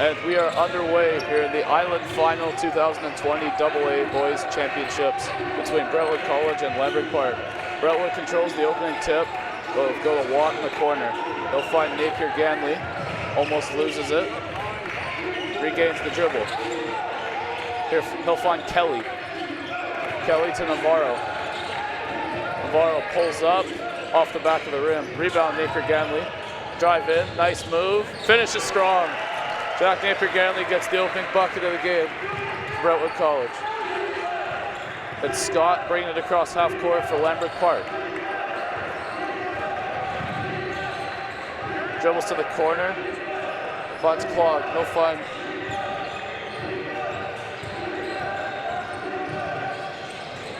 And we are underway here in the Island Final 2020 AA Boys Championships between Brentwood College and Lambrick Park. Brentwood controls the opening tip. They'll go to Watt in the corner. They'll find Napier Ganley. Almost loses it. Regains the dribble. Here he'll find Kelly. Kelly to Navarro. Navarro pulls up off the back of the rim. Rebound Napier Ganley. Drive in, nice move. Finishes strong. Jack Napier Ganley gets the opening bucket of the game for Brentwood College. It's Scott bringing it across half court for Lambrick Park. Dribbles to the corner. Finds Clog. He'll find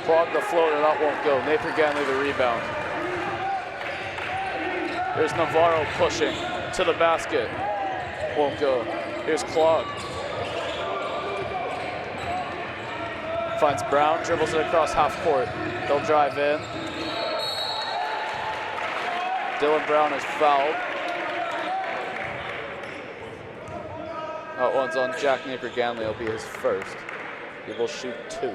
Clog the floater, that won't go. Napier Ganley the rebound. There's Navarro pushing to the basket. Won't go. Here's Clog. Finds Brown, dribbles it across half court. They'll drive in. Dylan Brown is fouled. That one's on Jack Napier Ganley. It'll be his first. He will shoot 2.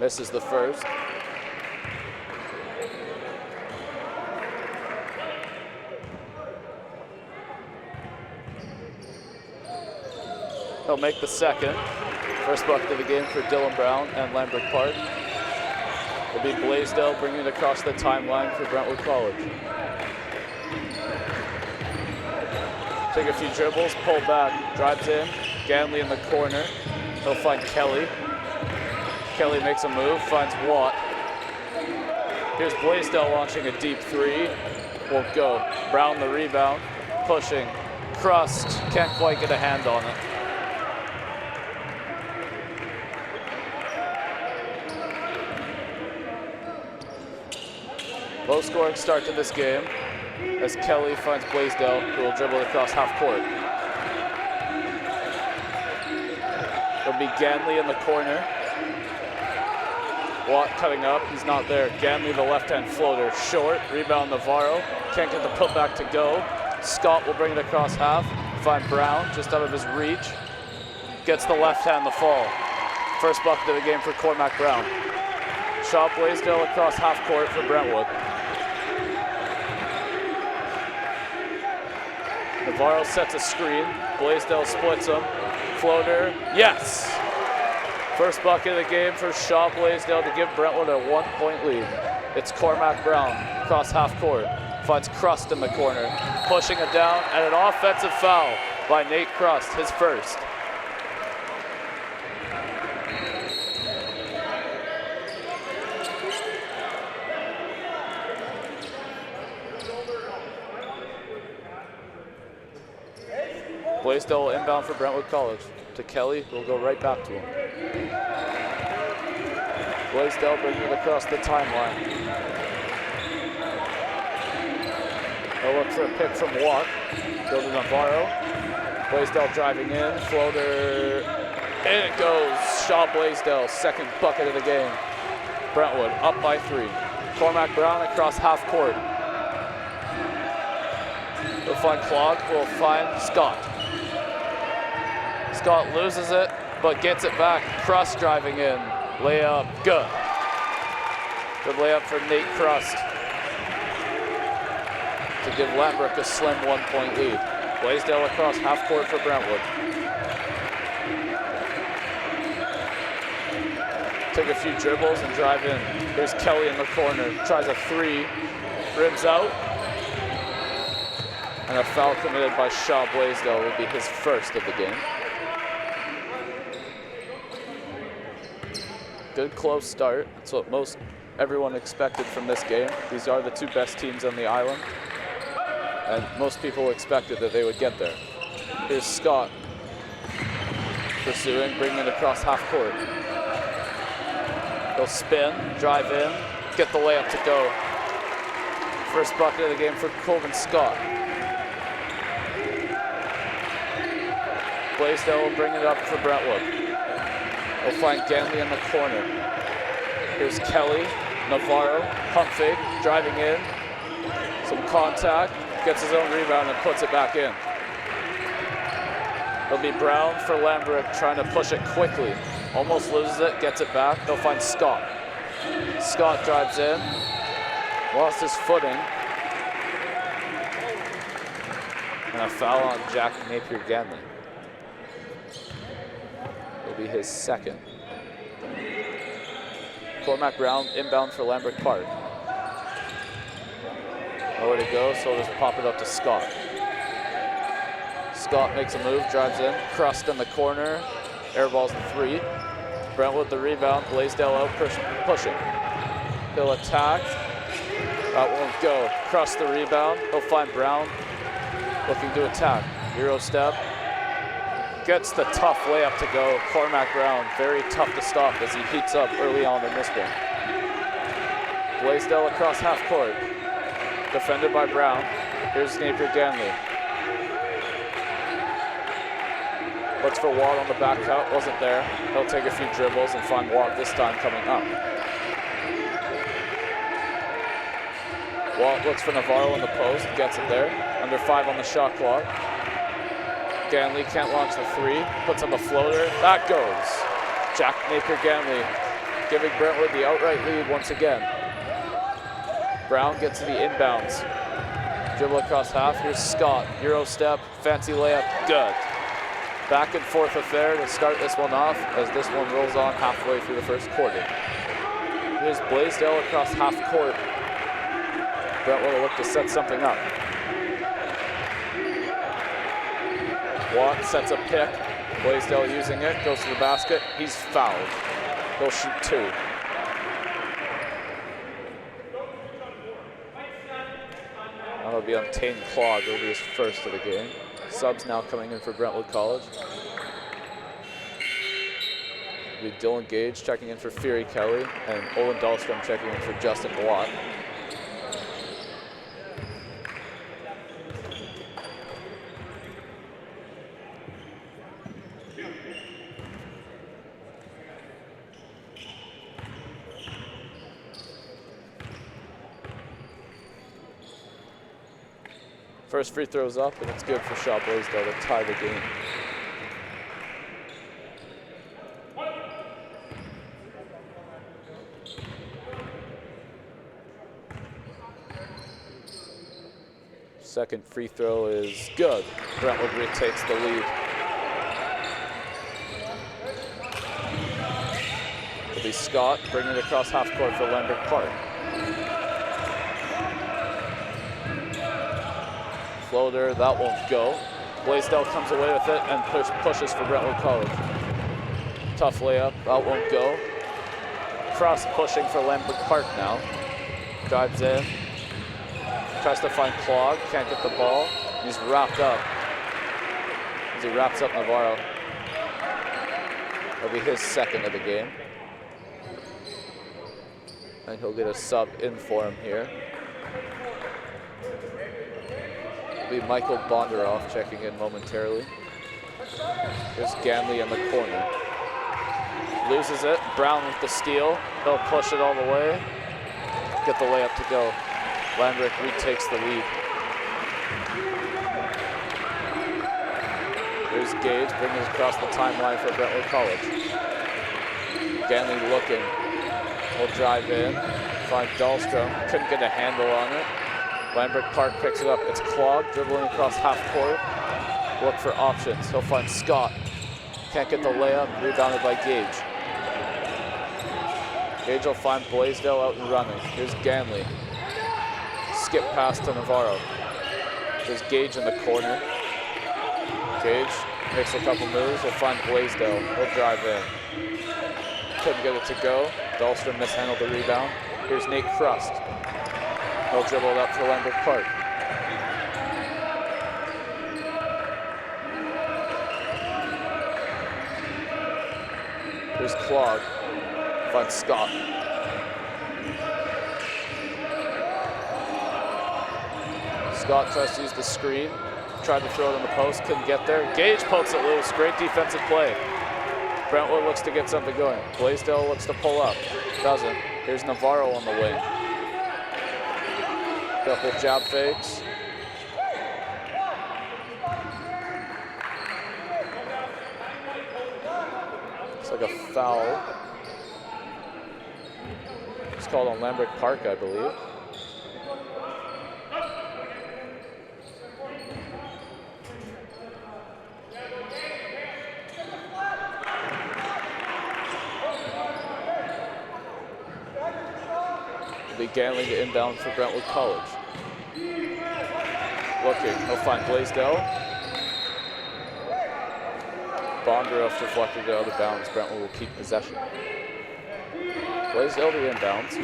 Misses the first. He'll make the second. First bucket of the game for Dylan Brown and Lambrick Park. It'll be Blaisdell bringing it across the timeline for Brentwood College. Take a few dribbles, pull back, drives in. Ganley in the corner. He'll find Kelly. Kelly makes a move, finds Watt. Here's Blaisdell launching a deep 3. Won't go. Brown the rebound, pushing. Crust, can't quite get a hand on it. Low scoring start to this game as Kelly finds Blaisdell, who will dribble across half court. It'll be Ganley in the corner. Watt cutting up, he's not there. Ganley the left-hand floater, short, rebound Navarro. Can't get the putback to go. Scott will bring it across half. Find Brown, just out of his reach. Gets the left hand, the fall. First bucket of the game for Cormac Brown. Shaw Blaisdell across half court for Brentwood. Navarro sets a screen. Blaisdell splits him. Floater, yes! First bucket of the game for Shaw Blaisdell to give Brentwood a 1-point lead. It's Cormac Brown across half court. Finds Crust in the corner. Pushing it down and an offensive foul by Nate Crust, his first. Blaisdell will inbound for Brentwood College. To Kelly, who will go right back to him. Blaisdell bringing it across the timeline. They'll look for a pick from Watt. Go to Navarro. Blaisdell driving in, floater, in it goes. Shaw Blaisdell, second bucket of the game. Brentwood up by 3. Cormac Brown across half court. We'll find Clog, we'll find Scott. Scott loses it, but gets it back. Crust driving in. Layup, good. Good layup for Nate Crust to give Lambrick a slim 1-point lead. Blaisdell across half court for Brentwood. Take a few dribbles and drive in. There's Kelly in the corner. Tries a 3, rims out. And a foul committed by Shaw Blaisdell will be his first of the game. Good close start. That's what everyone expected from this game. These are the 2 best teams on the island. And most people expected that they would get there. Here's Scott pursuing, bringing it across half court. He'll spin, drive in, get the layup to go. First bucket of the game for Colvin Scott. Blaisdell will bring it up for Brentwood. We'll find Ganley in the corner. Here's Kelly, Navarro, pump fake, driving in. Some contact, gets his own rebound and puts it back in. It'll be Brown for Lambrick trying to push it quickly. Almost loses it, gets it back. They'll find Scott. Scott drives in, lost his footing. And a foul on Jack Napier-Ganley. It'll be his second. Cormac Brown inbound for Lambrick Park. Nowhere to go, so we'll just pop it up to Scott. Scott makes a move, drives in, Crust in the corner, airballs the three. Brentwood the rebound, Blaisdell out pushing. He'll attack, that won't go. Crust the rebound, he'll find Brown, looking to attack. Euro step, gets the tough layup to go. Cormac Brown, very tough to stop as he heats up early on in this one. Blaisdell across half court, defended by Brown. Here's Napier-Ganley. Looks for Watt on the back cut, wasn't there. He'll take a few dribbles and find Watt this time coming up. Watt looks for Navarro in the post, gets it there. Under 5 on the shot clock. Ganley can't launch the three, puts up a floater, that goes. Jack Napier-Ganley giving Brentwood the outright lead once again. Brown gets to the inbounds. Dribble across half, here's Scott. Euro step, fancy layup, good. Back and forth affair to start this one off as this one rolls on halfway through the first quarter. Here's Blaisdell across half court. Brentwood will look to set something up. Watt sets a pick. Blaisdell using it, goes to the basket. He's fouled. He'll shoot 2. That'll be on Tane Clog. It'll be his first of the game. Subs now coming in for Brentwood College. It'll be Dylan Gage checking in for Fury Kelly and Olin Dahlstrom checking in for Justin Watt. First free throw's up, and it's good for Shaw Blaisdell to tie the game. Second free throw is good. Brentwood retakes the lead. It'll be Scott bringing it across half court for Lambrick Park. Floater, that won't go. Blaisdell comes away with it and pushes for Brentwood College. Tough layup, that won't go. Cross pushing for Lambrick Park now. Drives in. Tries to find Clog, can't get the ball. He's wrapped up. As he wraps up Navarro. That'll be his second of the game. And he'll get a sub in for him here. It'll be Michael Bondaroff checking in momentarily. Here's Ganley in the corner. Loses it, Brown with the steal. They'll push it all the way. Get the layup to go. Lambrick retakes the lead. Here's Gage bringing it across the timeline for Brentwood College. Ganley looking. Will drive in. Find Dahlstrom. Couldn't get a handle on it. Lambrick Park picks it up. It's Clog dribbling across half court. Look for options. He'll find Scott. Can't get the layup. Rebounded by Gage. Gage will find Blaisdell out and running. Here's Ganley. Skip pass to Navarro. There's Gage in the corner. Gage makes a couple moves. He'll find Blaisdell. He'll drive in. Couldn't get it to go. Dahlstrom mishandled the rebound. Here's Nate Crust. He'll dribble it up for Lambrick Park. Here's Clog. Finds Scott. Scott tries to use the screen. Tried to throw it in the post, couldn't get there. Gage pokes it loose, great defensive play. Brentwood looks to get something going. Blaisdell looks to pull up, doesn't. Here's Navarro on the wing. Couple jab fakes. Looks like a foul. It's called on Lambrick Park, I believe. Ganley to inbound for Brentwood College. Looking, he'll find Blaisdell. Bondaroff deflected out of bounds. Brentwood will keep possession. Blaisdell to inbounds.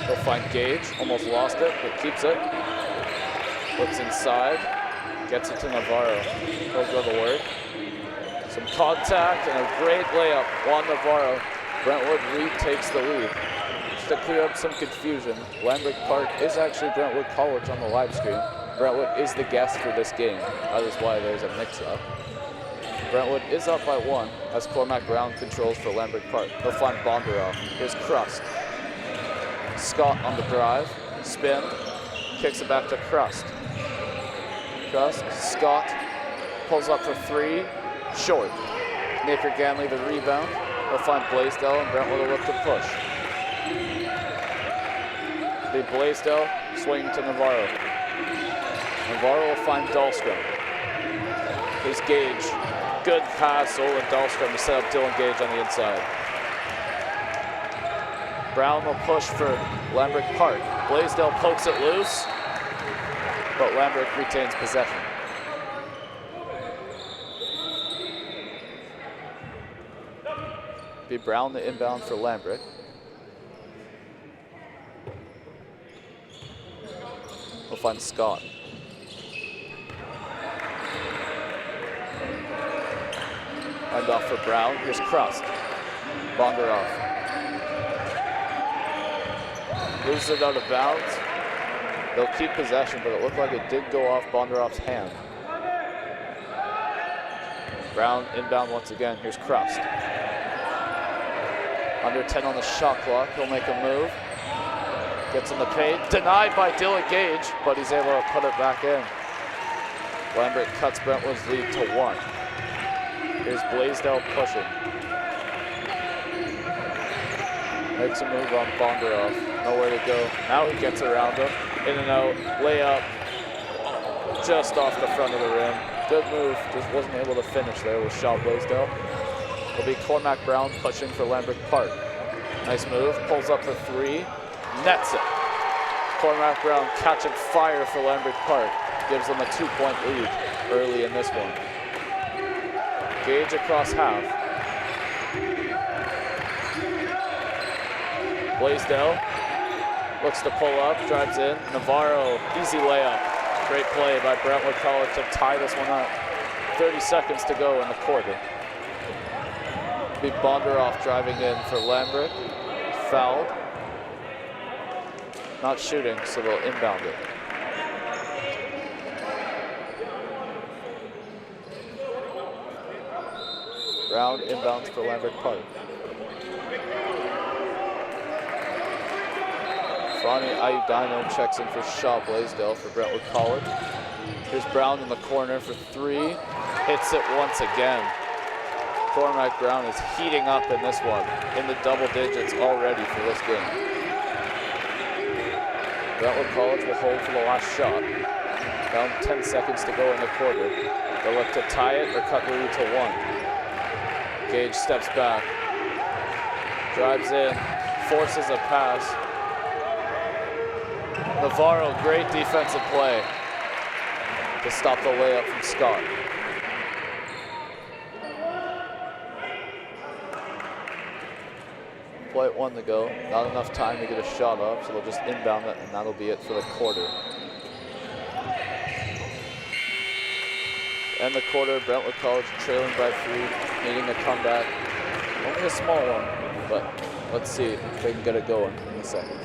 He'll find Gage, almost lost it, but keeps it. Looks inside, gets it to Navarro. He'll go to work. Some contact and a great layup. Juan Navarro. Brentwood retakes the lead. Just to clear up some confusion, Lambrick Park is actually Brentwood College on the live stream. Brentwood is the guest for this game. That is why there's a mix-up. Brentwood is up by 1 as Cormac Brown controls for Lambrick Park. He'll find Bondaroff. Here's Crust. Scott on the drive, spin, kicks it back to Crust. Scott pulls up for 3, short. Napier Ganley the rebound. He'll find Blaisdell and Brentwood will look to push. The Blaisdell swinging to Navarro. Navarro will find Dahlstrom. Here's Gage. Good pass, Olin Dahlstrom to set up Dylan Gage on the inside. Brown will push for Lambrick Park. Blaisdell pokes it loose, but Lambrick retains possession. Be Brown the inbound for Lambrick. We'll find Scott. Hand off for Brown. Here's Crust. Bondaroff. Loses it out of bounds. They'll keep possession, but it looked like it did go off Bondaroff's hand. Brown inbound once again. Here's Crust. Under 10 on the shot clock. He'll make a move. Gets in the paint. Denied by Dylan Gage, but he's able to put it back in. Lambrick cuts Brentwood's lead to 1. Here's Blaisdell pushing. Makes a move on Bondaroff. Nowhere to go. Now he gets around him. In and out. Layup. Just off the front of the rim. Good move. Just wasn't able to finish there with Shaw Blaisdell. It'll be Cormac Brown pushing for Lambrick Park. Nice move. Pulls up for 3. Nets it. Cormac Brown catching fire for Lambrick Park. Gives them a 2-point lead early in this one. Gage across half. Blaisdell looks to pull up, drives in. Navarro, easy layup. Great play by Brentwood College to tie this one up. 30 seconds to go in the quarter. Be Bondaroff driving in for Lambrick. Fouled. Not shooting, so they'll inbound it. Brown inbounds for Lambrick Park. Ronnie Ayudino checks in for Shaw Blaisdell for Brentwood College. Here's Brown in the corner for 3. Hits it once again. Cormac Brown is heating up in this one, in the double digits already for this game. Brentwood College will hold for the last shot. Down 10 seconds to go in the quarter. They'll look to tie it or cut the lead to 1. Gage steps back, drives in, forces a pass. Navarro, great defensive play to stop the layup from Scott. Play at 1 to go. Not enough time to get a shot up, so they'll just inbound it, and that'll be it for the quarter. End the quarter, Brentwood College trailing by 3, needing a comeback. Only a small one, but let's see if they can get it going in a second.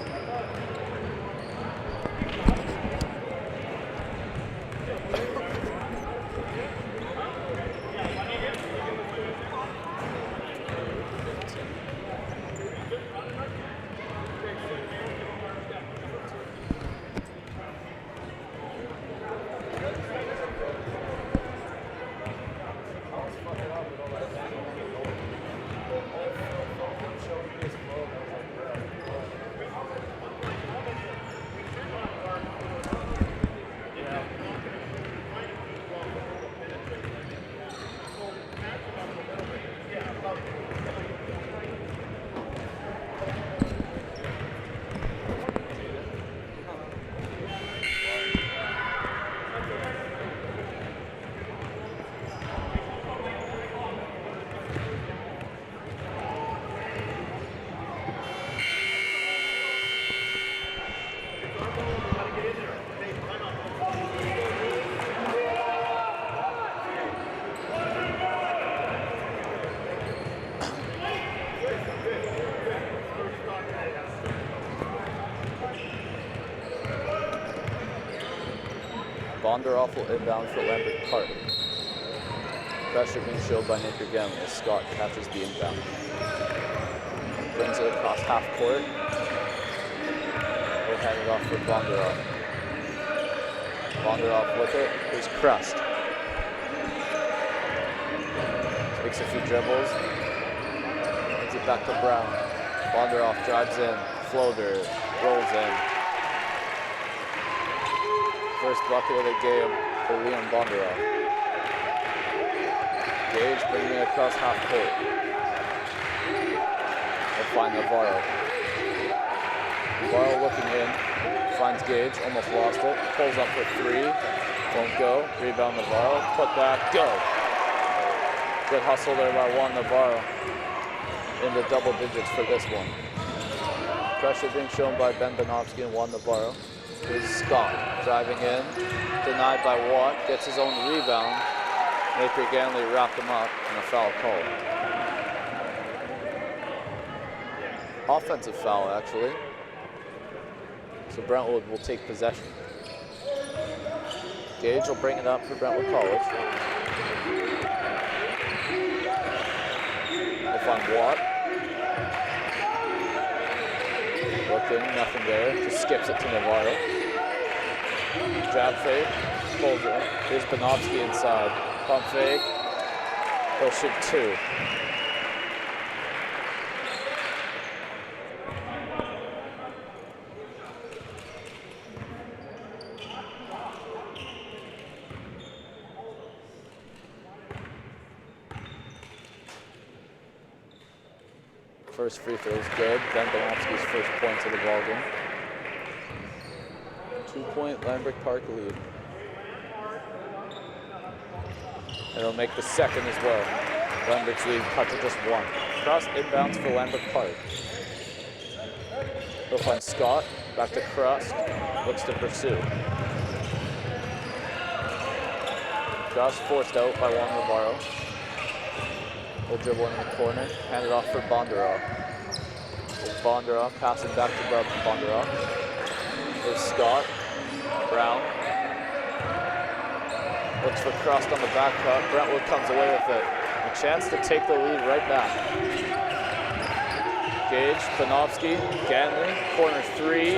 Bondaroff will inbound for Lambrick Park. Pressure being shown by Napier again as Scott catches the inbound. Brings it across half court. We'll hand it off for Bondaroff. Bondaroff with it. Here's Crust. Takes a few dribbles. Brings it back to Brown. Bondaroff drives in. Floater. Rolls in. First bucket of the game for Liam Bondaroff. Gage bringing it across half court. They'll find Navarro. Navarro looking in. Finds Gage. Almost lost it. Pulls up for three. Won't go. Rebound Navarro. Put back. Go. Good hustle there by Juan Navarro. In the double digits for this one. Pressure being shown by Ben Benofsky and Juan Navarro. Here's Scott driving in. Denied by Watt. Gets his own rebound. Napier Ganley wrapped him up and a foul call. Offensive foul, actually. So Brentwood will take possession. Gage will bring it up for Brentwood College. We'll find Watt. Looking, nothing there. Just skips it to Navarro. Jab fake. Pulls it. Here's Benofsky inside. Pump fake. He'll shoot two. First free throw is good. Ben Benofsky's first points of the ballgame. 2-point Lambrick Park lead. And he'll make the second as well. Lambrick's lead cut to just one. Cross inbounds for Lambrick Park. He'll find Scott. Back to Crust. Looks to pursue. Cross forced out by Juan Navarro. He'll dribble in the corner. Hand it off for Bondaroff. Bondaroff passing back to Bondaroff. There's Scott. Brown. Looks for Crust on the back cut. Brentwood comes away with it. A chance to take the lead right back. Gage, Benofsky, Ganley, corner three,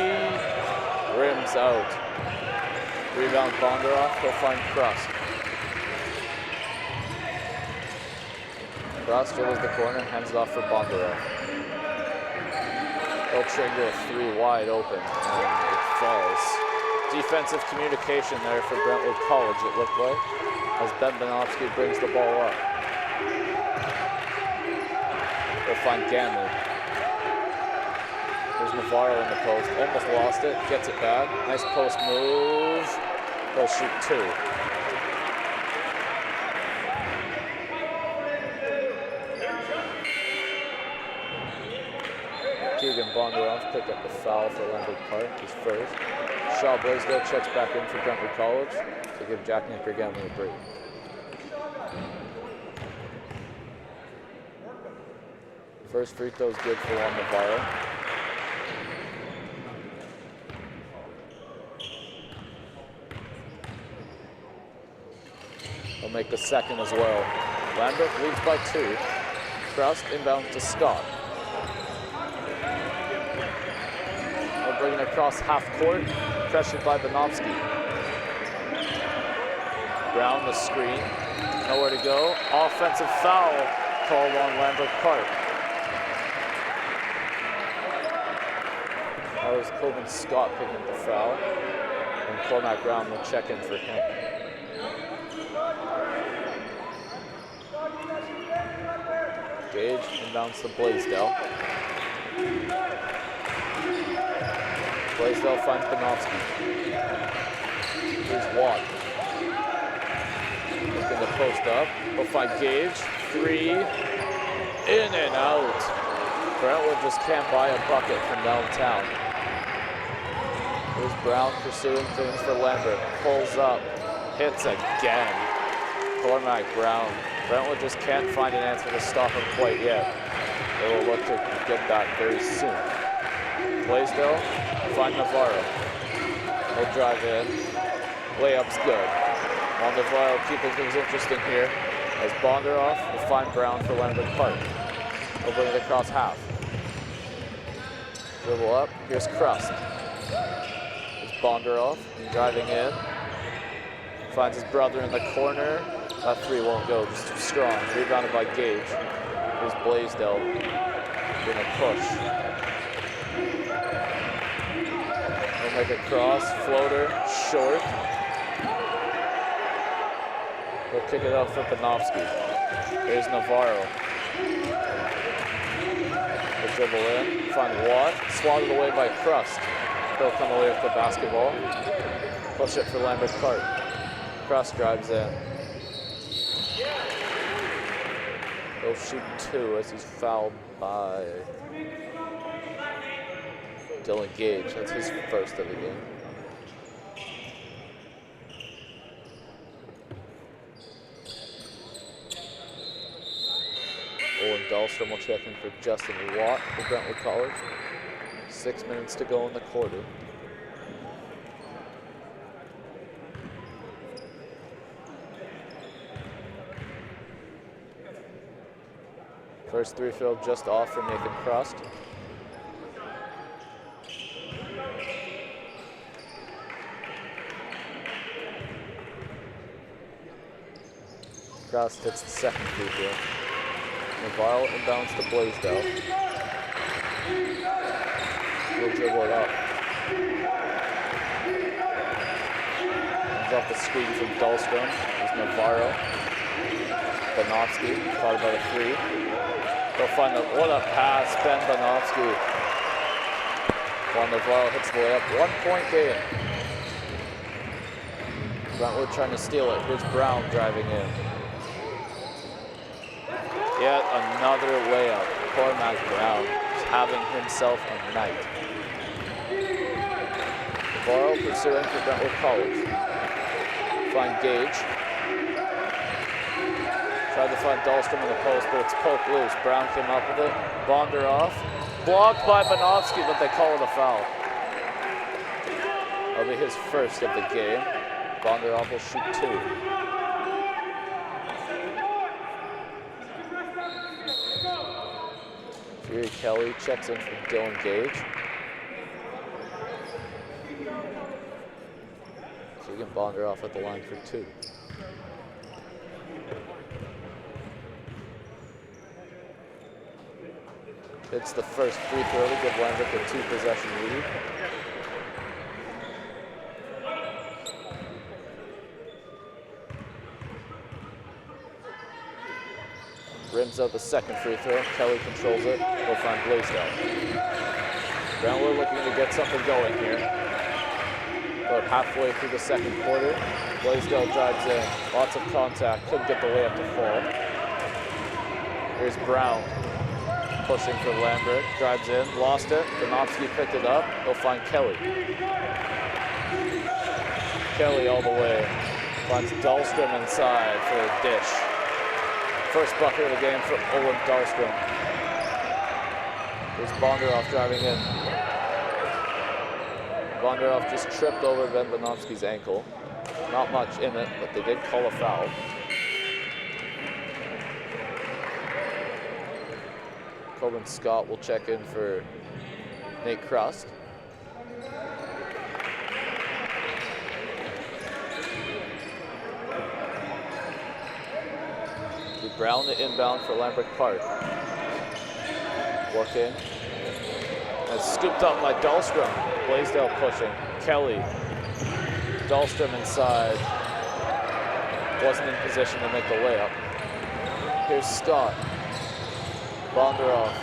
rims out. Rebound Bondaroff, he'll find Crust. Crust dribbles the corner, hands it off for Bondaroff. He'll trigger a three wide open, and it falls. Defensive communication there for Brentwood College, it looked like, as Ben Benofsky brings the ball up. They'll find Ganley. There's Navarro in the post, almost lost it, gets it back. Nice post move. They'll shoot two. Keegan Bondaroff picked up the foul for Lambrick Park, his first. Shaw Blaisdell checks back in for Brentwood College to give Jack Napier Ganley a break. First free throw is good for Juan Navarro. He'll make the second as well. Lambrick leads by two. Crust inbounds to Scott. He'll bring it across half court, pressured by Benofsky. Brown the screen, nowhere to go. Offensive foul called on Lambrick Park. That was Coben Scott picking up the foul, and Cormac Brown will check in for him. Gage inbounds to Blaisdell. Blaisdell finds Benofsky. Here's Watt. Looking to post up. He'll find Gage. Three. In and out. Brentwood just can't buy a bucket from downtown. Here's Brown pursuing things for Lambrick. Pulls up. Hits again. Cormac Brown. Brentwood just can't find an answer to stop him quite yet. They will look to get that very soon. Blaisdell, find Navarro. He'll drive in. Layup's good. On the Vile, keeping things interesting here as Bondaroff will find Brown for Lambrick Park. He'll bring it across half. Dribble up, here's Crust. It's Bondaroff driving in. Finds his brother in the corner. That three won't go, just too strong. Rebounded by Gage. Here's Blaisdell. Doing a push. He'll make a cross, floater, short. He'll kick it out for Panofsky. Here's Navarro. He'll dribble in, find Watt, swatted away by Crust. He'll come away with the basketball. Push it for Lambrick Park. Crust drives in. He'll shoot two as he's fouled by Dylan Gage. That's his first of the game. Owen Dahlstrom will check in for Justin Watt for Brentwood College. 6 minutes to go in the quarter. First three field just off for Nathan Crust. Crust hits the second free throw. Navarro inbounds to Blaisdell. He'll dribble it up. Comes off the screen from Dahlstrom. There's Navarro. Banofsky, caught by the three. They'll find the, what a pass, Ben Banofsky. While Navarro hits the layup, 1 point game. Brentwood trying to steal it. Here's Brown driving in. Yet another layup. Cormac Brown is having himself a night. Navarro pursuing for Brentwood College. Find Gage. Tried to find Dahlstrom in the post, but it's poked loose. Brown came up with it. Bondaroff. Blocked by Banofsky, but they call it a foul. That'll be his first of the game. Bondaroff will shoot two. Fury Kelly checks in for Dylan Gage. Keegan Bondaroff at the line for two. It's the first free throw to give Lambrick a two-possession lead. Rims out the second free throw. Kelly controls it. He'll find Blaisdell. Brentwood looking to get something going here. About halfway through the second quarter. Blaisdell drives in. Lots of contact. Couldn't get the layup to fall. Here's Brown. Pushing for Lambrick, drives in, lost it. Banofsky picked it up. He'll find Kelly. Kelly all the way. Finds Dahlstrom inside for a dish. First bucket of the game for Owen Dahlstrom. There's Bondaroff driving in. Bondaroff just tripped over Ben Banofsky's ankle. Not much in it, but they did call a foul. Coben Scott will check in for Nate Crust. Brown the inbound for Lambrick Park. Working. And scooped up by Dahlstrom. Blaisdell pushing. Kelly. Dahlstrom inside. Wasn't in position to make the layup. Here's Scott. Bondaroff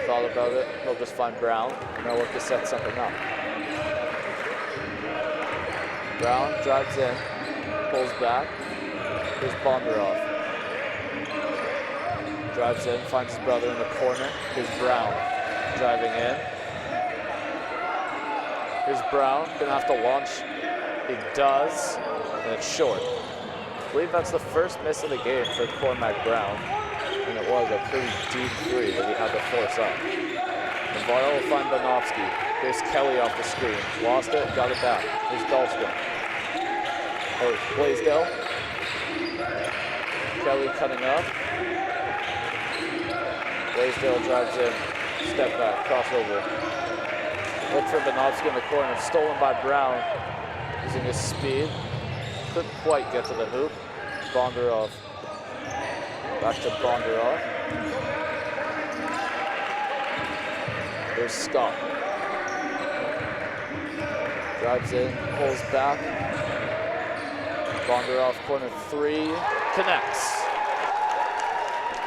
thought about it. He'll just find Brown, and they'll look to set something up. Brown drives in, pulls back. Here's Bondaroff. Drives in, finds his brother in the corner. Here's Brown driving in. Here's Brown, gonna have to launch. He does, and it's short. I believe that's the first miss of the game for Cormac Brown. And it was a pretty deep three that he had to force up. Navarro will find Banofsky. Here's Kelly off the screen. Lost it, got it back. Here's Dahlstrom. Oh, Blaisdell. Kelly cutting up. Blaisdell drives in. Step back, crossover. Look for Bonovsky in the corner. Stolen by Brown. Using his speed. Couldn't quite get to the hoop. Bondarov. Back to Bondarov. There's Scott. Drives in, pulls back. Bondarov, corner three, connects.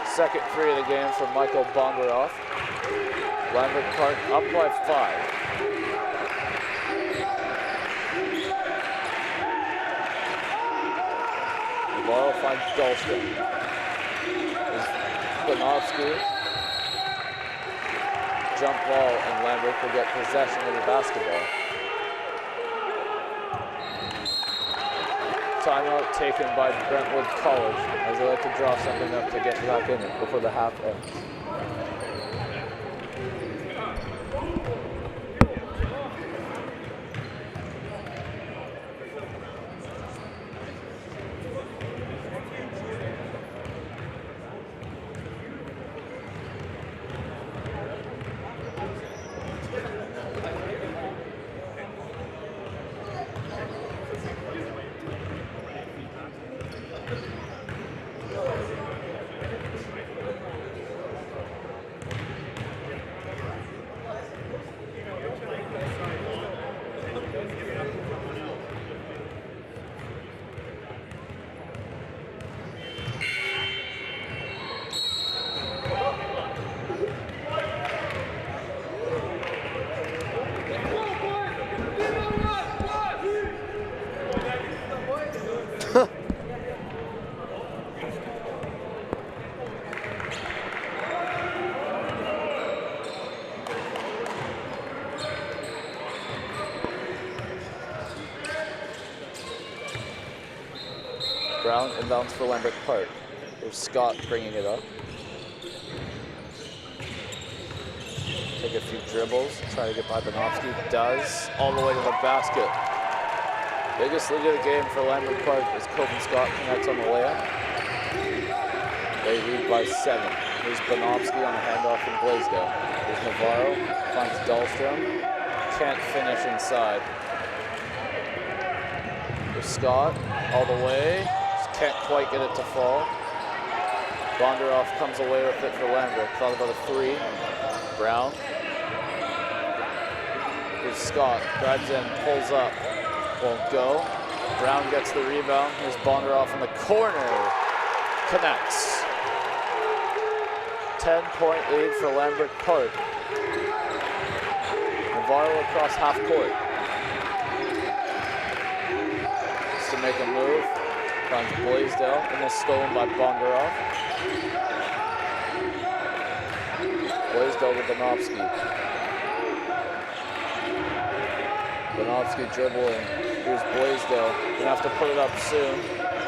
Second three of the game for Michael Bondarov. Lambrick Park up by 5. Navarro finds Dahlstrom. Bonovsky. Jump ball, and Lambrick will get possession of the basketball. Timeout taken by Brentwood College as they like to draw something up to get back in it before the half ends. Brown inbounds for Lambrick Park. There's Scott bringing it up. Take a few dribbles, try to get by Bonovsky. Does, all the way to the basket. Biggest lead of the game for Lambrick Park is Coben Scott connects on the layup. They lead by 7. Here's Bonovsky on the handoff from Blaisdell. There's Navarro, finds Dahlstrom. Can't finish inside. There's Scott, all the way. Can't quite get it to fall. Bondarov comes away with it for Lambrick. Thought about a 3. Brown. Here's Scott. Drives in, pulls up. Won't go. Brown gets the rebound. Here's Bondarov in the corner. Connects. 10-point lead for Lambrick Park. Navarro across half court. Just to make a move. Finds Blaisdell, and is stolen by Bondarov. Blaisdell to Bonovsky. Bonovsky dribbling. Here's Blaisdell. Gonna have to put it up soon.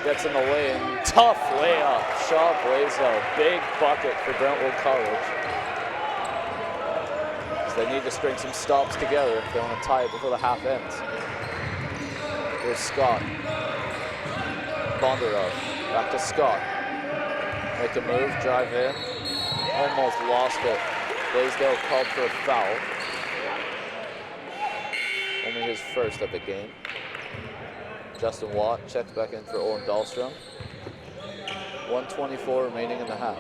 Gets in the lane. Tough layup. Shaw Blaisdell. Big bucket for Brentwood College. So they need to string some stops together if they want to tie it before the half ends. Here's Scott. Bondarov, back to Scott. Make a move, drive in. Almost lost it. Blaisdell called for a foul. Only his first of the game. Justin Watt checks back in for Owen Dahlstrom. 1:24 remaining in the half.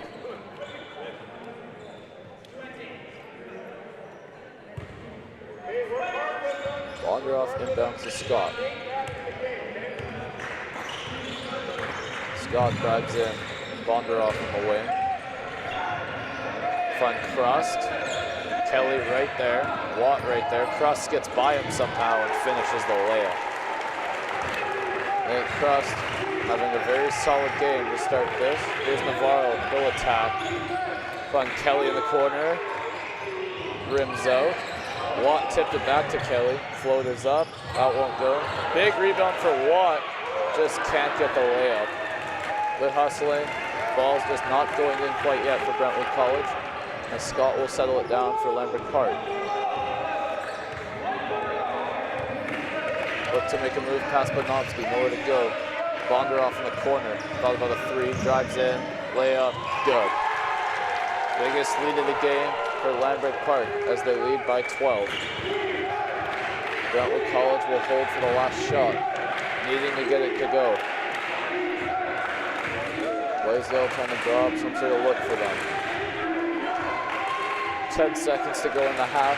Bondarov inbounds to Scott. Scott drives in. Bondarov on the wing. Find Crust. Kelly right there. Watt right there. Crust gets by him somehow and finishes the layup. Nate Crust having a very solid game to start this. Here's Navarro. He'll attack. Find Kelly in the corner. Rims out. Watt tipped it back to Kelly. Floaters up. That won't go. Big rebound for Watt. Just can't get the layup. Good hustling. Ball's just not going in quite yet for Brentwood College. And Scott will settle it down for Lambrick Park. Look to make a move past Bonofsky, nowhere to go. Bonder off in the corner, thought about a 3, drives in, layup, good. Biggest lead of the game for Lambrick Park as they lead by 12. Brentwood College will hold for the last shot, needing to get it to go. Blaisdell trying to draw up some sort of look for them. 10 seconds to go in the half.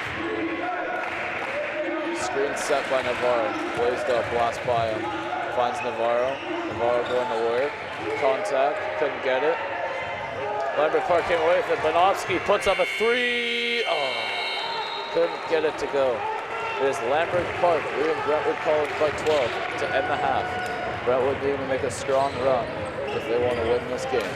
Screen set by Navarro. Blaisdell blasts by him. Finds Navarro. Navarro going to work. Contact. Couldn't get it. Lambrick Park came away with it. Bonofsky puts up a 3. Oh, couldn't get it to go. It is Lambrick Park leading Brentwood College by 12 to end the half. Brentwood needing to make a strong run if they want to win this game.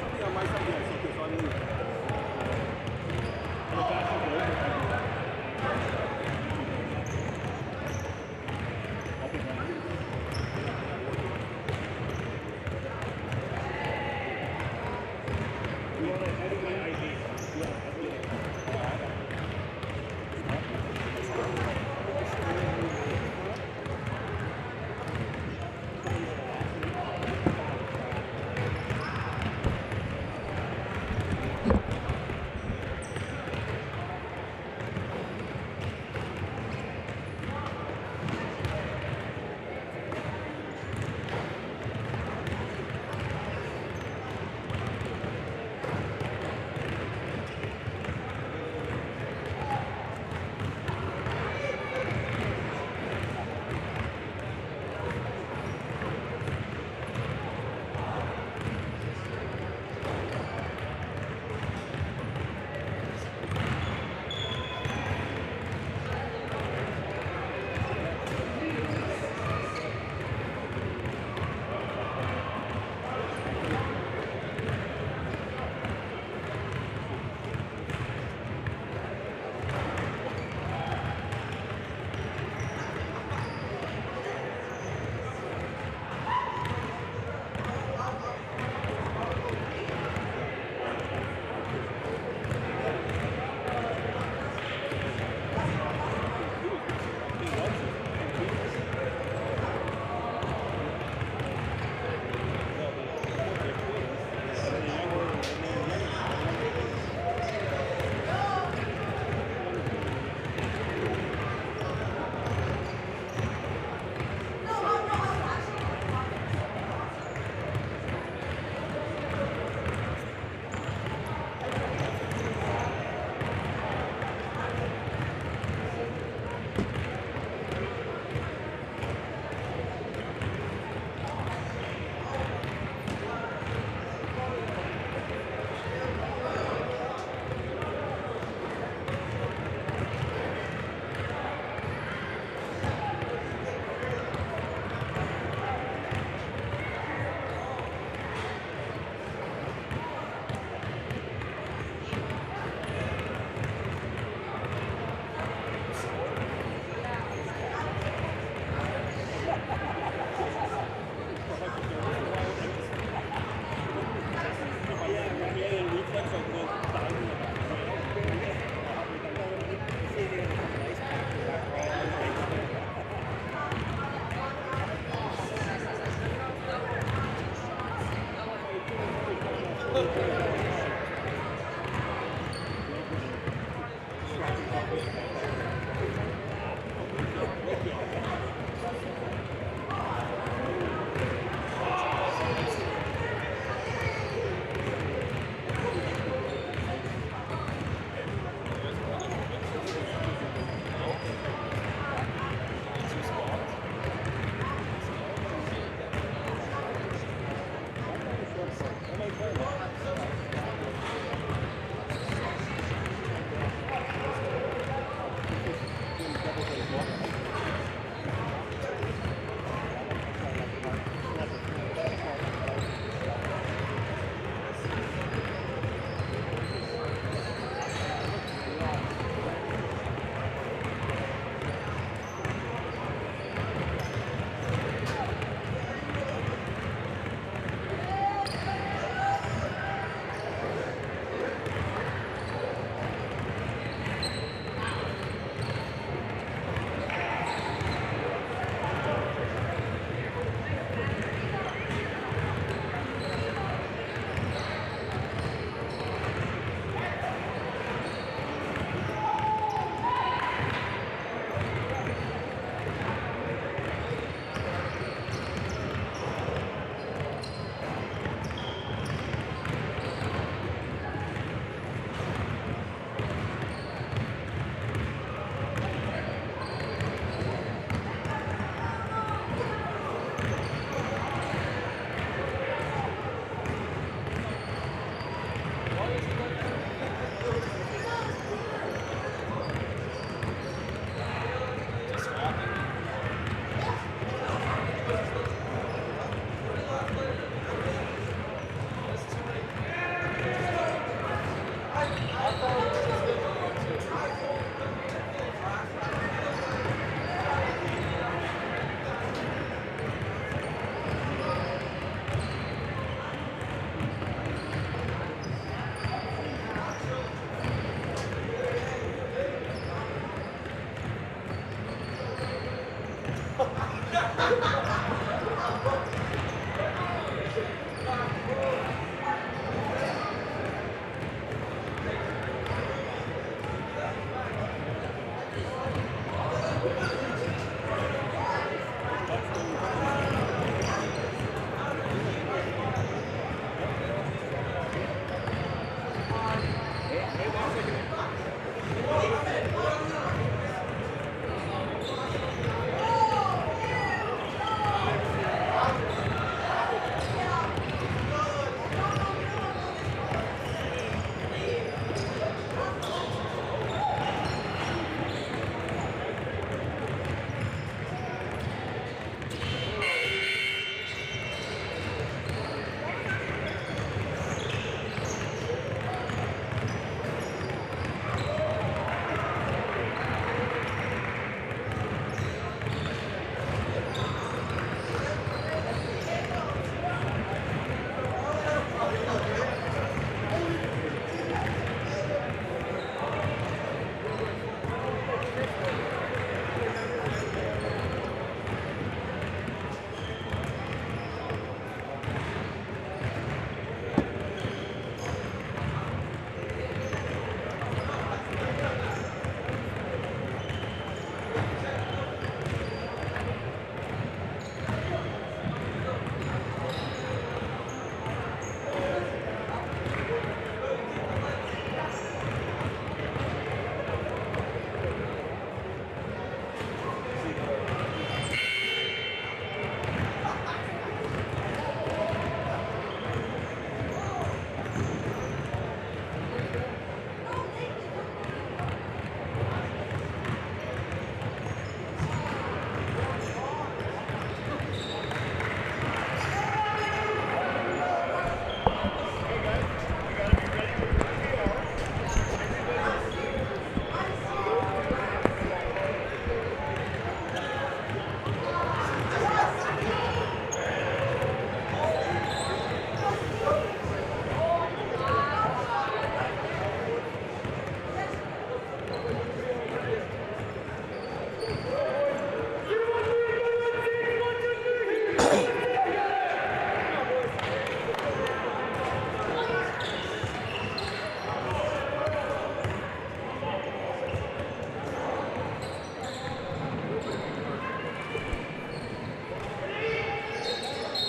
Something on my side, yeah, so I'm leaving.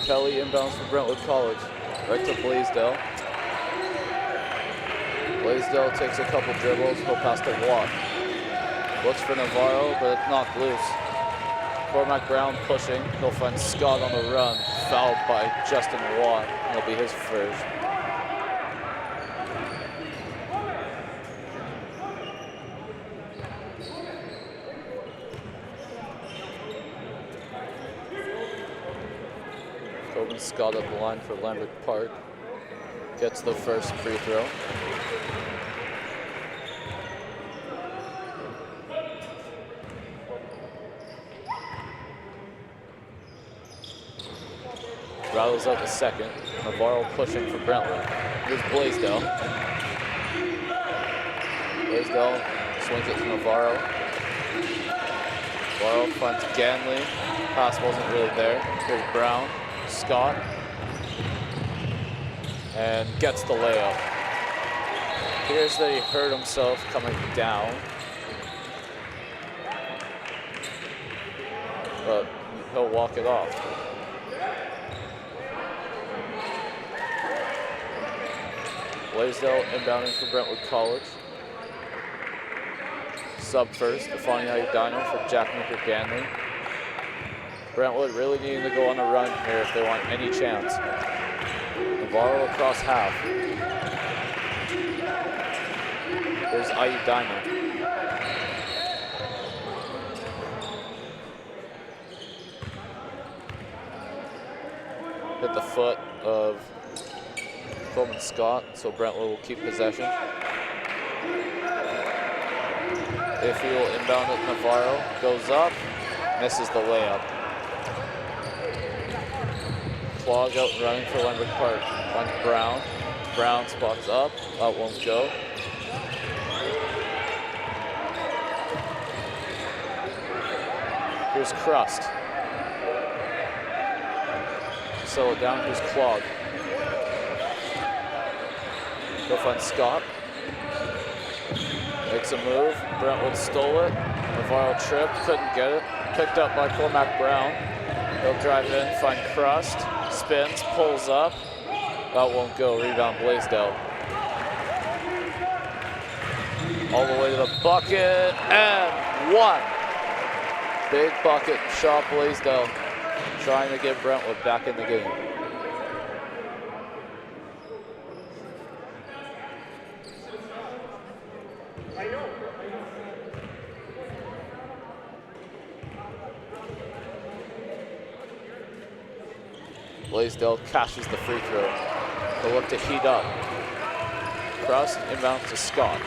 Kelly inbounds from Brentwood College. Right to Blaisdell. Blaisdell takes a couple dribbles. He'll pass to Watt. Looks for Navarro, but it's knocked loose. Cormac Brown pushing. He'll find Scott on the run. Fouled by Justin Watt. It'll be his first. Tobin Scott at the line for Lambrick Park. Gets the first free throw. Rattles out the second. Navarro pushing for Brentwood. Here's Blaisdell. Blaisdell swings it to Navarro. Navarro finds Ganley. Pass wasn't really there. Here's Brown. Scott. And gets the layup. Appears that he hurt himself coming down. But he'll walk it off. Blaisdell inbounding for Brentwood College. Sub first, Stefani Ayudino for Jack Meeker Ganley. Brentwood really needing to go on a run here if they want any chance. Navarro across half. There's Ayudino. Hit the foot of Coleman Scott, so Brentwood will keep possession. If he will inbound it, Navarro goes up, misses the layup. Clog out and running for Lambrick Park. Finds Brown. Brown spots up, that won't go. Here's Crust. Settle it down, here's Clog. Go find Scott. Makes a move. Brentwood stole it. Navarro tripped, couldn't get it. Picked up by Cormac Brown. He'll drive in, find Crust. Spins, pulls up. That won't go. Rebound Blaisdell. All the way to the bucket and one. Big bucket, shot Blaisdell. Trying to get Brentwood back in the game. Blaisdell cashes the free throw. They'll look to heat up. Crust inbounds to Scott.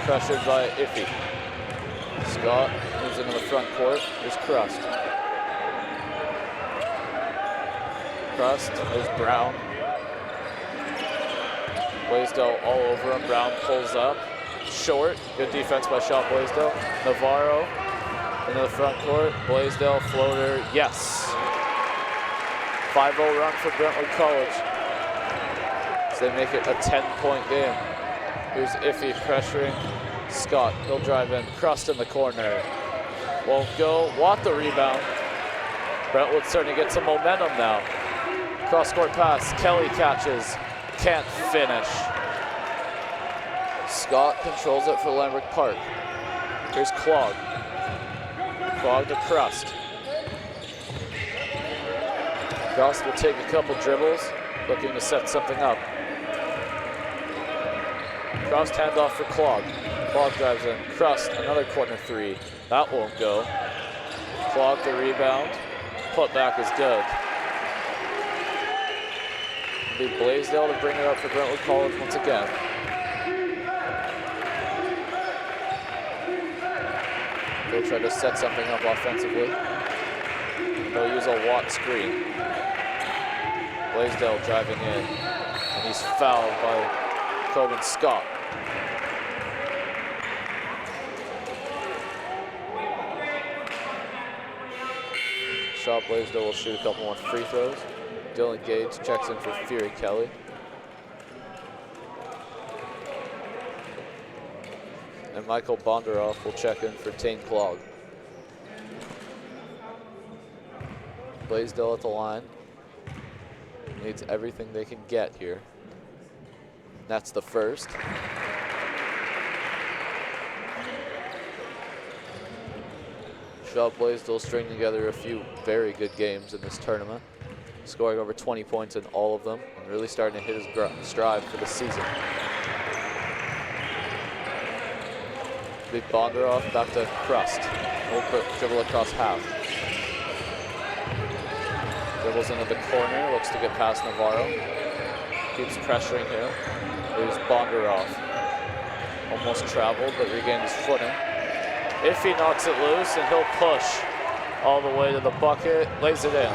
Pressured by Iffy. Scott moves into the front court. Here's Crust. Crust, there's Brown. Blaisdell all over him. Brown pulls up. Short. Good defense by Shot Blaisdell. Navarro into the front court. Blaisdell floater. Yes. 5-0 run for Brentwood College. So they make it a 10-point game. Here's Iffy pressuring Scott. He'll drive in. Crust in the corner. Won't go. Watt the rebound. Brentwood's starting to get some momentum now. Cross-court pass. Kelly catches. Can't finish. Scott controls it for Lambrick Park. Here's Clog. Clog to Crust. Crust will take a couple dribbles, looking to set something up. Crust handoff for Clog. Clog drives in. Crust, another corner three. That won't go. Clog the rebound. Putback is good. It'll be Blaisdell to bring it up for Brentwood College once again. They'll try to set something up offensively. They'll use a Watt screen. Blaisdell driving in, and he's fouled by Coleman Scott. Shot Blaisdell will shoot a couple more free throws. Dylan Gates checks in for Fury Kelly. And Michael Bondaroff will check in for Tane Clog. Blaisdell at the line. Needs everything they can get here. That's the first. Shaw Blaisdell stringing together a few very good games in this tournament, scoring over 20 points in all of them, and really starting to hit his stride for the season. Big Bondaroff back to Crust. Old dribble across half. Dribbles into the corner, looks to get past Navarro. Keeps pressuring him. Here's Bondaroff. Almost traveled, but regains footing. If he knocks it loose, and he'll push all the way to the bucket, lays it in.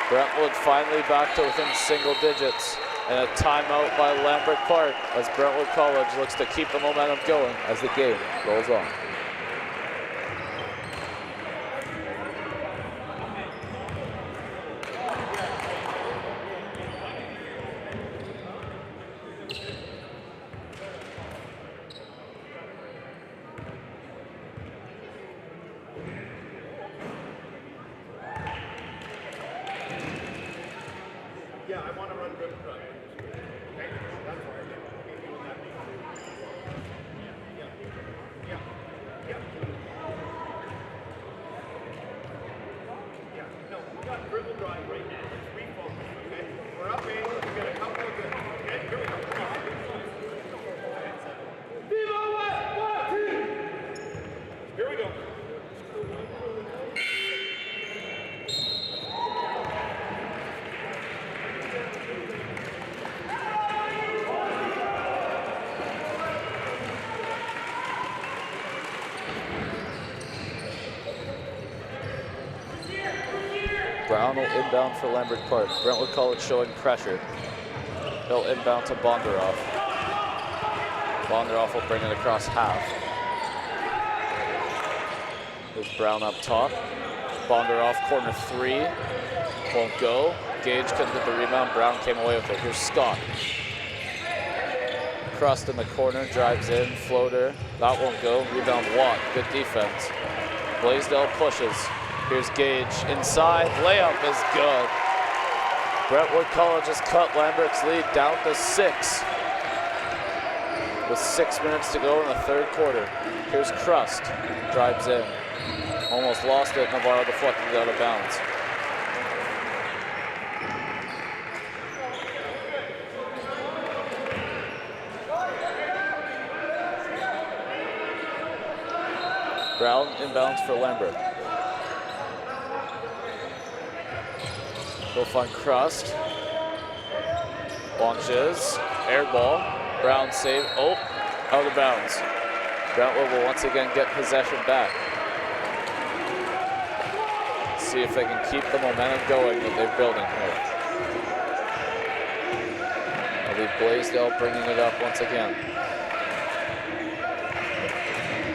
Brentwood finally back to within single digits, and a timeout by Lambrick Park as Brentwood College looks to keep the momentum going as the game rolls on. Brown will inbound for Lambrick Park. Brentwood College showing pressure. He'll inbound to Bondaroff. Bondaroff will bring it across half. There's Brown up top. Bondaroff, corner three. Won't go. Gage couldn't get the rebound. Brown came away with it. Here's Scott. Crust in the corner, drives in, floater. That won't go. Rebound Watt. Good defense. Blaisdell pushes. Here's Gage inside, layup is good. Brentwood College has cut Lambrick's lead down to 6 with 6 minutes to go in the third quarter. Here's Crust, drives in. Almost lost it, Navarro deflected it out of bounds. Brown inbounds for Lambrick. Go find Crust. Launches. Air ball. Brown save. Oh, out of bounds. Brentwood will once again get possession back. See if they can keep the momentum going that they're building here. It'll be Blaisdell bringing it up once again.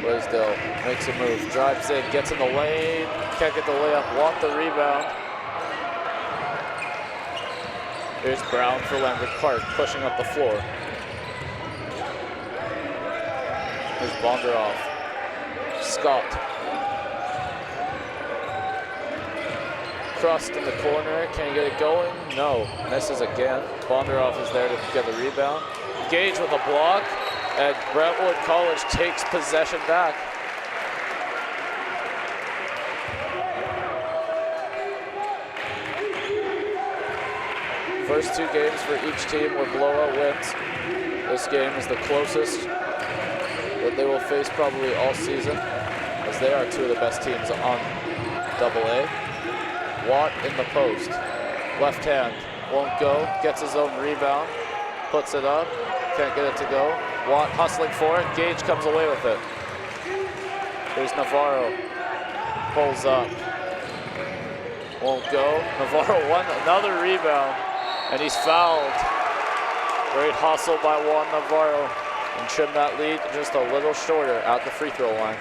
Blaisdell makes a move, drives in, gets in the lane, can't get the layup, want the rebound. Here's Brown for Lambrick Park, pushing up the floor. Here's Bondaroff. Scott. Crust in the corner, can he get it going? No, misses again. Bondaroff is there to get the rebound. Gage with a block, and Brentwood College takes possession back. First 2 games for each team were blowout wins. This game is the closest that they will face probably all season, as they are 2 of the best teams on AA. Watt in the post. Left hand, won't go, gets his own rebound, puts it up, can't get it to go. Watt hustling for it, Gage comes away with it. Here's Navarro, pulls up, won't go. Navarro won another rebound, and he's fouled. Great hustle by Juan Navarro, and trim that lead just a little shorter at the free throw line.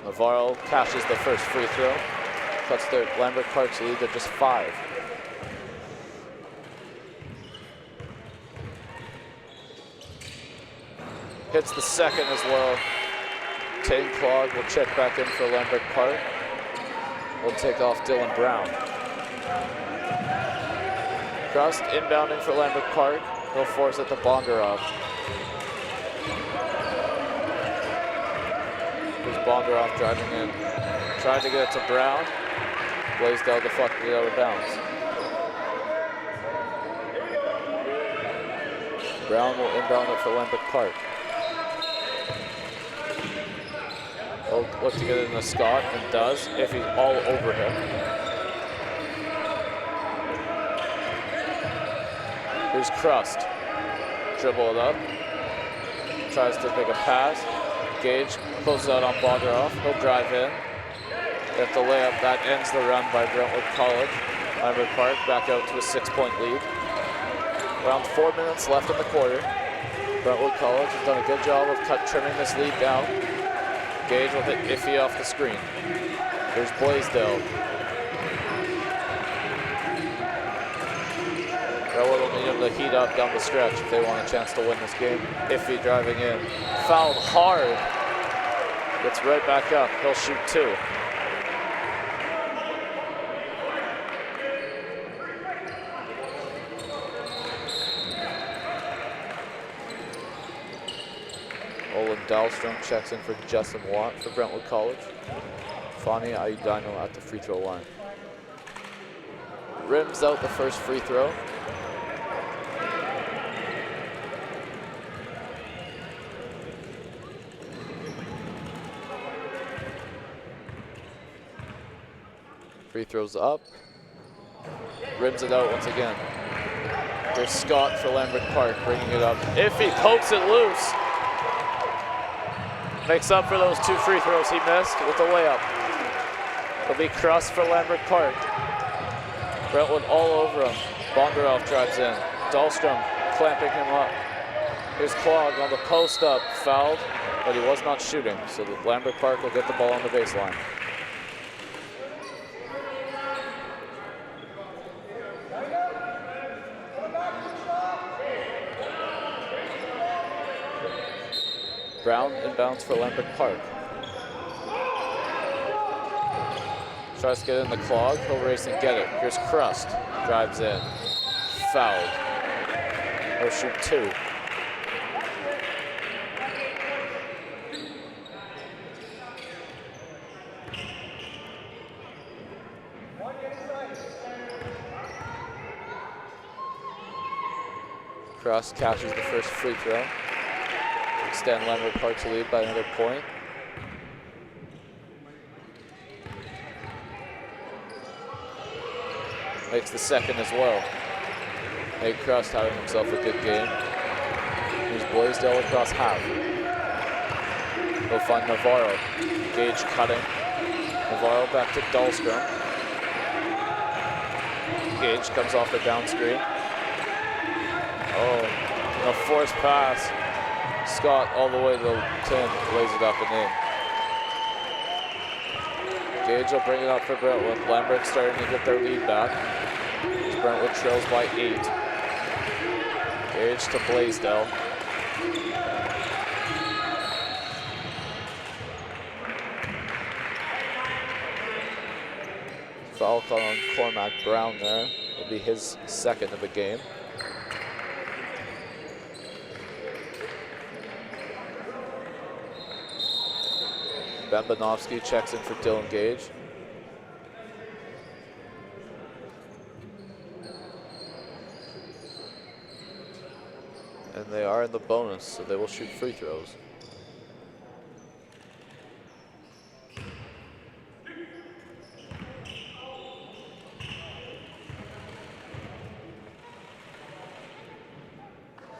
The Navarro cashes the first free throw. Cuts their Lambrick Park's lead to just 5. Hits the second as well. Tane Clog will check back in for Lambrick Park. Will take off Dylan Brown. Crust inbounding for Lambrick Park. He'll force it to Bondarov. Here's Bondarov driving in. Trying to get it to Brown. Blaisdell deflected it out of bounds. Brown will inbound it for Lambrick Park. He'll look to get it into Scott, and does, if he's all over him. Here's Crust. Dribble it up. Tries to make a pass. Gage closes out on Bondarov. He'll drive in. Get the layup. That ends the run by Brentwood College. Lambrick Park back out to a 6-point lead. Around 4 minutes left in the quarter. Brentwood College has done a good job of trimming this lead down. Gage will hit Iffy off the screen. Here's Blaisdell. Brentwood will need him to heat up down the stretch if they want a chance to win this game. Iffy driving in. Fouled hard. Gets right back up. He'll shoot 2. Olin Dahlstrom checks in for Justin Watt for Brentwood College. Fani Ayudino at the free throw line. Rims out the first free throw. Free throws up. Rims it out once again. There's Scott for Lambrick Park bringing it up. If he pokes it loose. Makes up for those 2 free throws he missed with a layup. It'll be Crust for Lambrick Park. Brentwood all over him. Bondarov drives in. Dahlstrom clamping him up. Here's Clog on the post up. Fouled, but he was not shooting. So the Lambrick Park will get the ball on the baseline. Brown inbounds for Lambrick Park. Tries to get in the Clog. He'll race and get it. Here's Crust. Drives in. Fouled. He'll shoot 2. Crust catches the first free throw. Extend Lambrick Park's lead by another point. Makes the second as well. Nate Crust having himself a good game. Here's Blaisdell across half. He'll find Navarro. Gage cutting. Navarro back to Dahlstrom. Gage comes off the down screen. Oh, a forced pass. Scott all the way to the 10, lays it up and in. Gage will bring it up for Brentwood. Lambrick starting to get their lead back. Brentwood trails by 8. Gage to Blaisdell. Foul call on Cormac Brown there. It'll be his second of the game. Bembanovsky checks in for Dylan Gage. And they are in the bonus, so they will shoot free throws.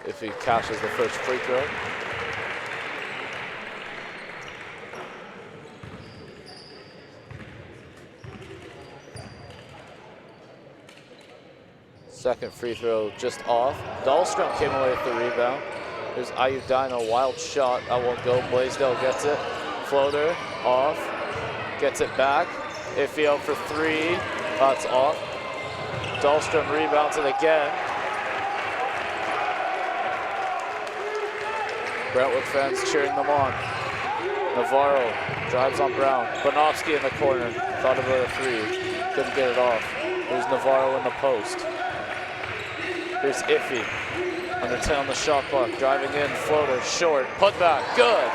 If he catches the first free throw. Second free throw just off. Dahlstrom came away with the rebound. There's Ayudino, wild shot. That won't go. Blaisdell gets it. Floater off. Gets it back. Iffy out for 3. That's off. Dahlstrom rebounds it again. Brentwood fans cheering them on. Navarro drives on Brown. Bonofsky in the corner. Thought about a 3. Couldn't get it off. Here's Navarro in the post. Here's Iffy. Under 10 on the shot clock. Driving in. Floater. Short. Put back. Good.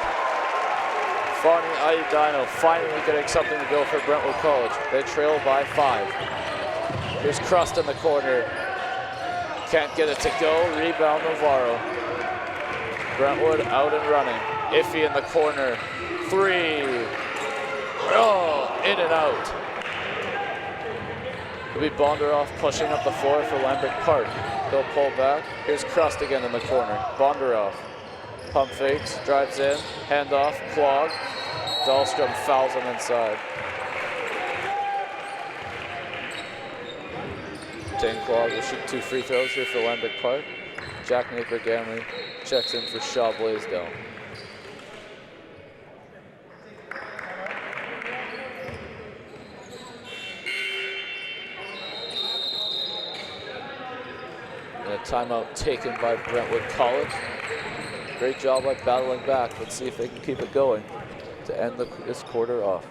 Fani Ayudino finally getting something to go for Brentwood College. They trail by 5. Here's Crust in the corner. Can't get it to go. Rebound Navarro. Brentwood out and running. Iffy in the corner. 3. Oh, in and out. It'll be Bondaroff pushing up the floor for Lambrick Park. He'll pull back. Here's Crust again in the corner. Bondaroff. Pump fakes, drives in, handoff, clog. Dahlstrom fouls him inside. Dane Clog will shoot 2 free throws here for Lambrick Park. Jack Napier Gamley checks in for Shaw Blaisdell. And a timeout taken by Brentwood College. Great job by battling back. Let's see if they can keep it going to end this quarter off.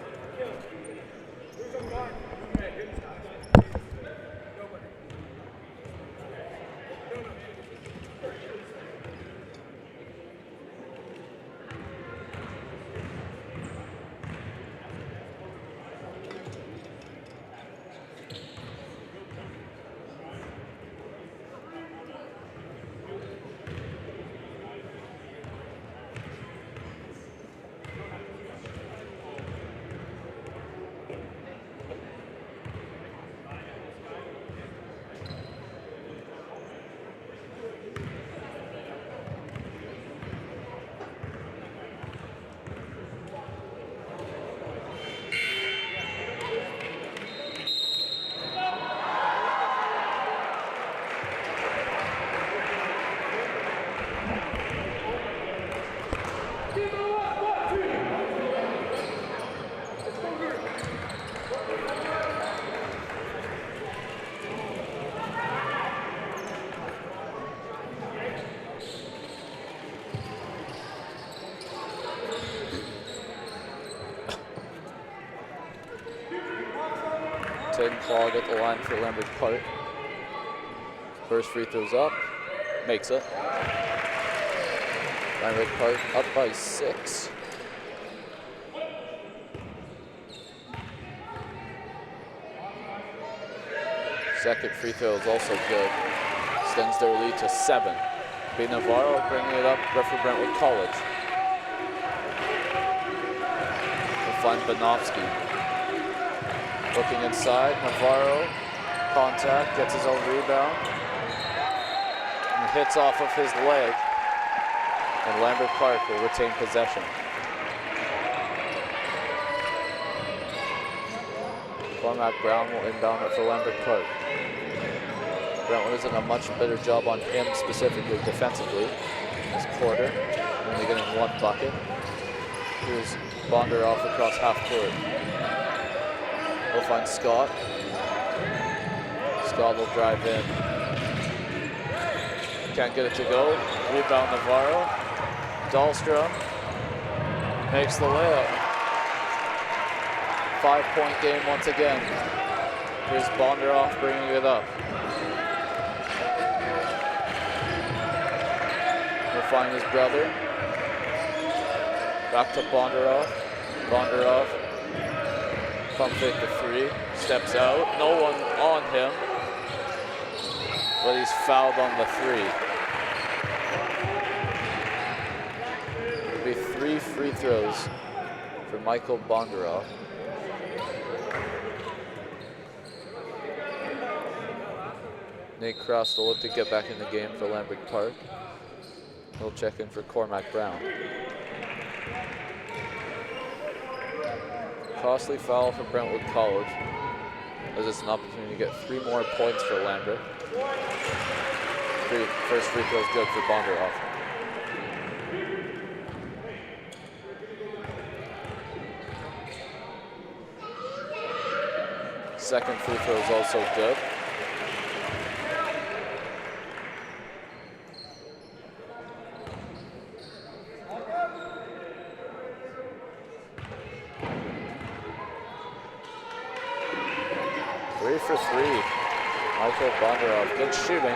Clog at the line for Lambrick Park. First free throw's up, makes it. Lambrick Park up by 6. Second free throw is also good. Extends their lead to 7. B. Navarro bringing it up for Brentwood College. We'll find Bonofsky. Looking inside, Navarro, contact, gets his own rebound, and hits off of his leg, and Lambrick Park will retain possession. Cormac Brown will inbound it for Lambrick Park. Brentwood is doing a much better job on him specifically defensively this quarter, only getting 1 bucket. Here's Bondaroff across half court. We'll find Scott. Scott will drive in. Can't get it to go. Rebound Navarro. Dahlstrom makes the layup. 5-point game once again. Here's Bondaroff bringing it up. We'll find his brother. Back to Bondaroff. Bondaroff. Pump fake the 3, steps out, no one on him, but he's fouled on the 3. It'll be 3 free throws for Michael Bondaroff. Nate Cross will look to get back in the game for Lambrick Park. He'll check in for Cormac Brown. Costly foul for Brentwood College, as it's an opportunity to get 3 more points for Lambrick. First free throw is good for Bondaroff. second free throw is also good. Three for three. Michael Bondarov, good shooting.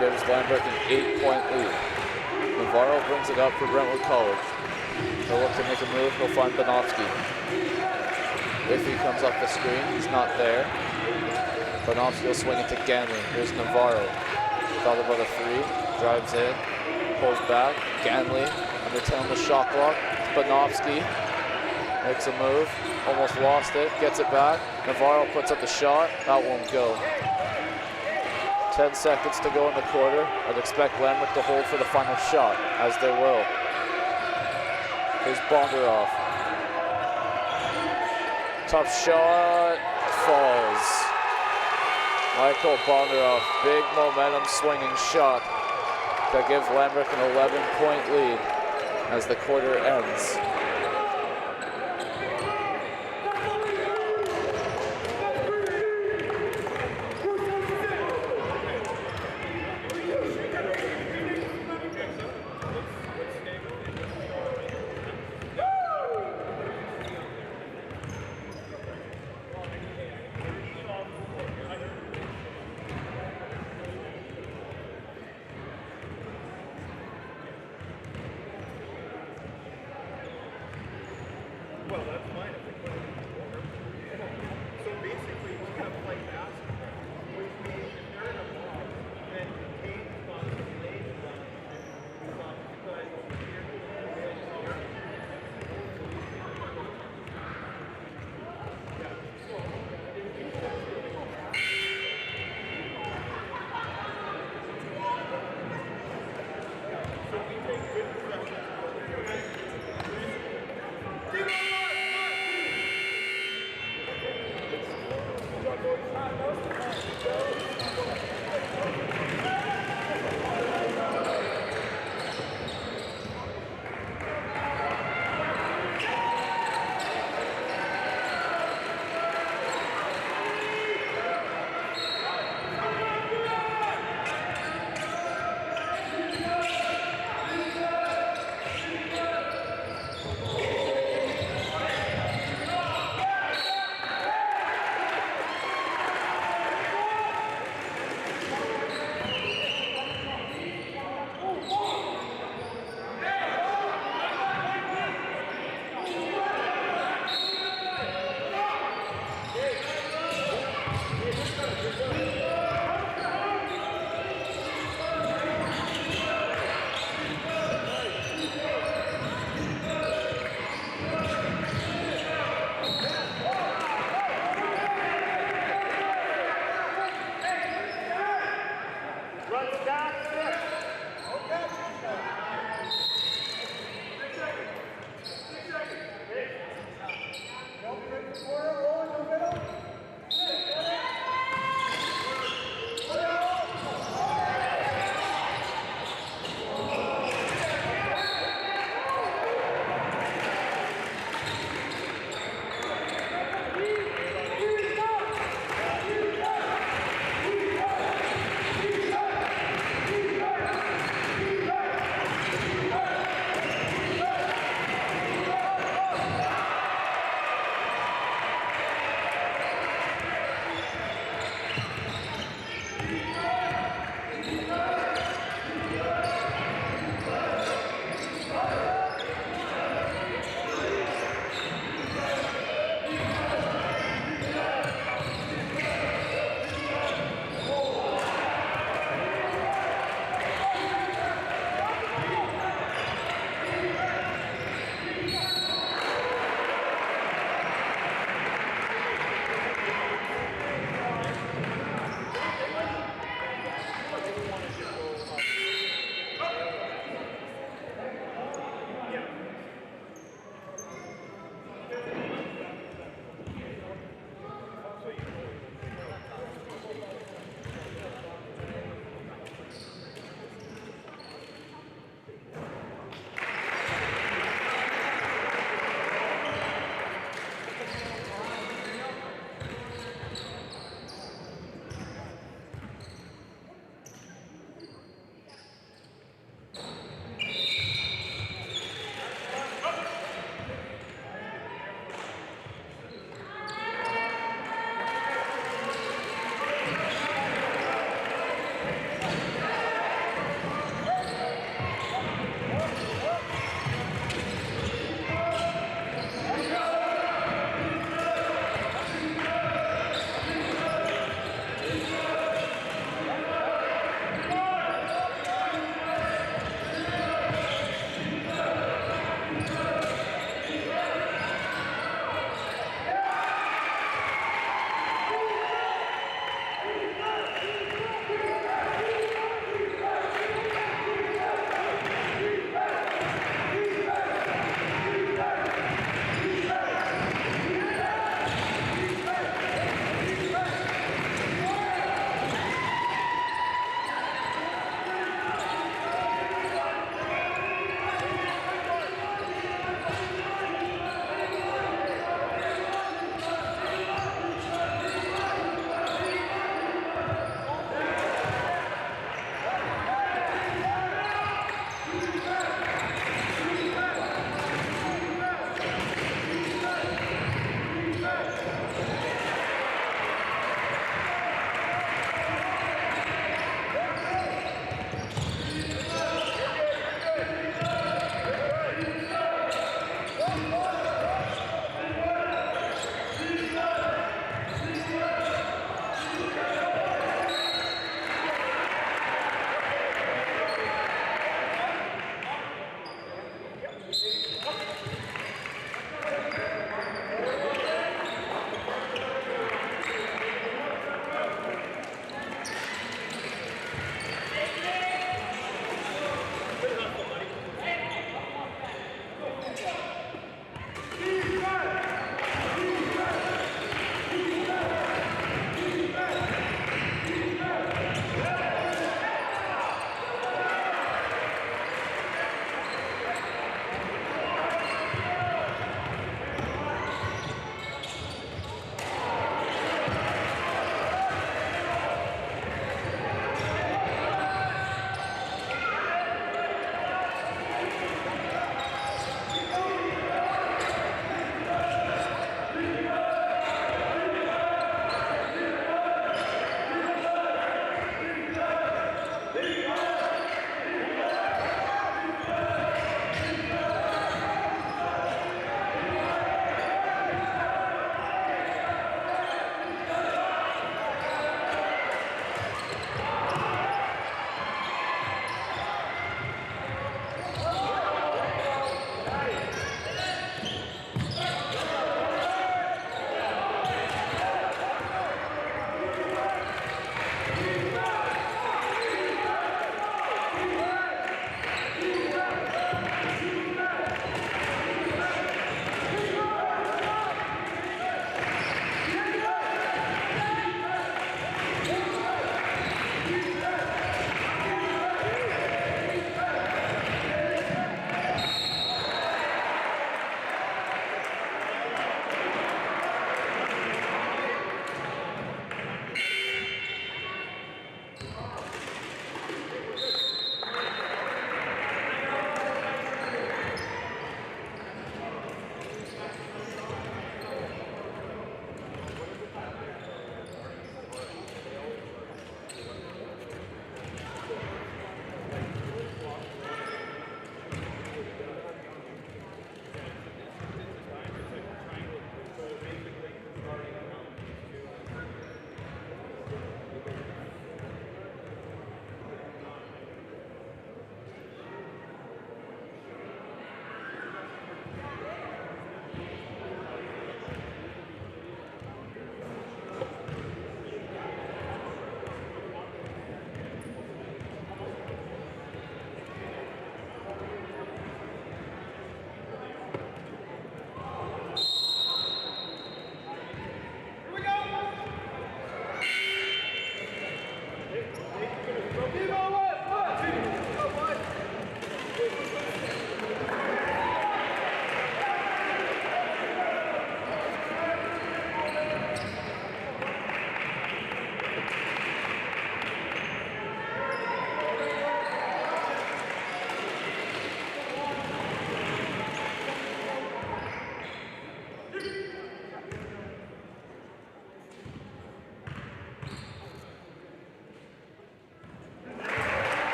Gives Lambrick an 8-point lead. Navarro brings it up for Brentwood College. He'll look to make a move, he'll find Banofsky. If he comes off the screen, he's not there. Banofsky will swing it to Ganley. Here's Navarro. Thought about a three, drives in, pulls back. Ganley under 10 on the shot clock. Banofsky makes a move, almost lost it, gets it back. Navarro puts up the shot, that won't go. 10 seconds to go in the quarter. I'd expect Lambrick to hold for the final shot, as they will. Here's Bondarov. Tough shot, falls. Michael Bondarov, big momentum swinging shot that gives Lambrick an 11-point lead as the quarter ends.